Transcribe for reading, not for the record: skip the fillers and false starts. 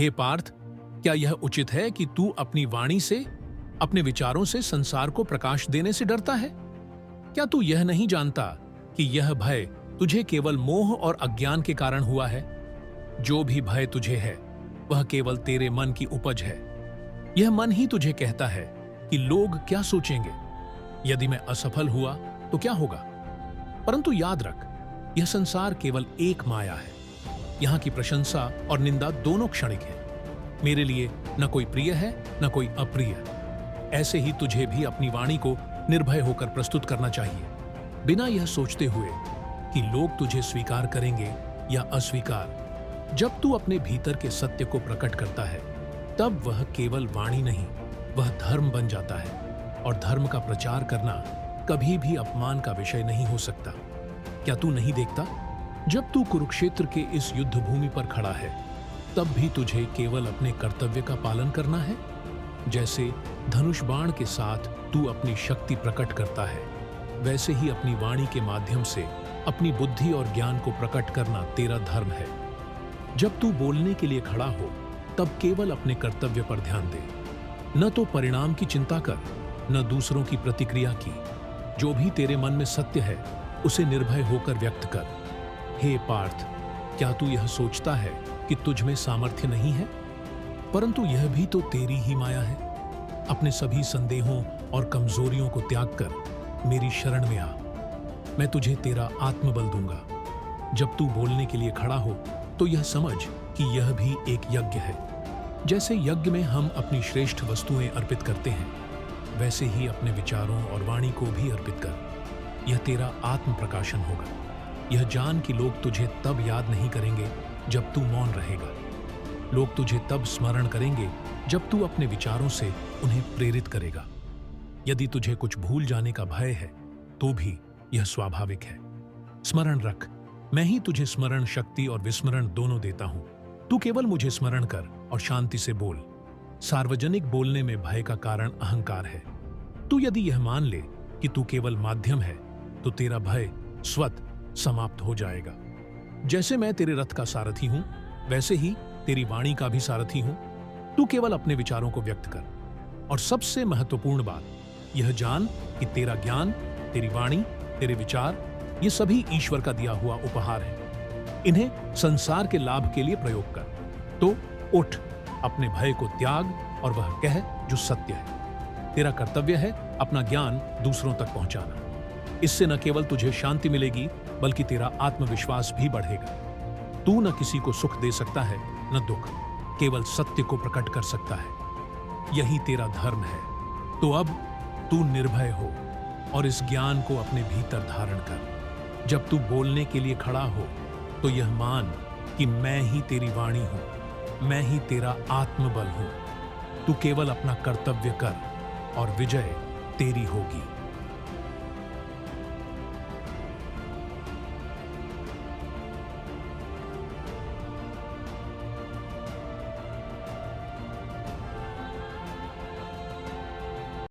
हे पार्थ, क्या यह उचित है कि तू अपनी वाणी से, अपने विचारों से संसार को प्रकाश देने से डरता है? क्या तू यह नहीं जानता कि यह भय तुझे केवल मोह और अज्ञान के कारण हुआ है? जो भी भय तुझे है वह केवल तेरे मन की उपज है। यह मन ही तुझे कहता है कि लोग क्या सोचेंगे, यदि मैं असफल हुआ तो क्या होगा। परंतु याद रख, यह संसार केवल एक माया है। यहाँ की प्रशंसा और निंदा दोनों क्षणिक है। मेरे लिए न कोई प्रिय है न कोई अप्रिय। ऐसे ही तुझे भी अपनी वाणी को निर्भय होकर प्रस्तुत करना चाहिए, बिना यह सोचते हुए कि लोग तुझे स्वीकार करेंगे या अस्वीकार। जब तू अपने भीतर के सत्य को प्रकट करता है, तब वह केवल वाणी नहीं, वह धर्म बन जाता है। और धर्म का प्रचार करना कभी भी अपमान का विषय नहीं हो सकता। क्या तू नहीं देखता, जब तू कुरुक्षेत्र के इस युद्ध भूमि पर खड़ा है, तब भी तुझे केवल अपने कर्तव्य का पालन करना है। जैसे धनुष बाण के साथ तू अपनी शक्ति प्रकट करता है, वैसे ही अपनी वाणी के माध्यम से अपनी बुद्धि और ज्ञान को प्रकट करना तेरा धर्म है। जब तू बोलने के लिए खड़ा हो, तब केवल अपने कर्तव्य पर ध्यान दे। न तो परिणाम की चिंता कर, न दूसरों की प्रतिक्रिया की। जो भी तेरे मन में सत्य है, उसे निर्भय होकर व्यक्त कर। हे पार्थ, क्या तू यह सोचता है कि तुझ में सामर्थ्य नहीं है? परंतु यह भी तो तेरी ही माया है। अपने सभी संदेहों और कमजोरियों को त्याग कर मेरी शरण में आ। मैं तुझे तेरा आत्मबल दूंगा। जब तू बोलने के लिए खड़ा हो, तो यह समझ कि यह भी एक यज्ञ है। जैसे यज्ञ में हम अपनी श्रेष्ठ वस्तुएं अर्पित करते हैं, वैसे ही अपने विचारों और वाणी को भी अर्पित कर। यह तेरा आत्म प्रकाशन होगा। यह जान कि लोग तुझे तब याद नहीं करेंगे जब तू मौन रहेगा। लोग तुझे तब स्मरण करेंगे जब तू अपने विचारों से उन्हें प्रेरित करेगा। यदि तुझे कुछ भूल जाने का भय है, तो भी यह स्वाभाविक है। स्मरण रख, मैं ही तुझे स्मरण शक्ति और विस्मरण दोनों देता हूं। तू केवल मुझे स्मरण कर और शांति से बोल। सार्वजनिक बोलने में भय का कारण अहंकार है। तू यदि यह मान ले कि तू केवल माध्यम है, तो तेरा भय स्वतः समाप्त हो जाएगा। जैसे मैं तेरे रथ का सारथी हूं, वैसे ही तेरी वाणी का भी सारथी हूं। तू केवल अपने विचारों को व्यक्त कर। और सबसे महत्वपूर्ण बात, यह जान कि तेरा ज्ञान, तेरी वाणी, तेरे विचार, ये सभी ईश्वर का दिया हुआ उपहार है। इन्हें संसार के लाभ के लिए प्रयोग कर। तो उठ, अपने भय को त्याग और वह कह जो सत्य है। तेरा कर्तव्य है अपना ज्ञान दूसरों तक पहुंचाना। इससे न केवल तुझे शांति मिलेगी, बल्कि तेरा आत्मविश्वास भी बढ़ेगा। तू न किसी को सुख दे सकता है न दुख, केवल सत्य को प्रकट कर सकता है। यही तेरा धर्म है। तो अब तू निर्भय हो और इस ज्ञान को अपने भीतर धारण कर। जब तू बोलने के लिए खड़ा हो, तो यह मान कि मैं ही तेरी वाणी हूं, मैं ही तेरा आत्मबल हूं। तू केवल अपना कर्तव्य कर और विजय तेरी होगी।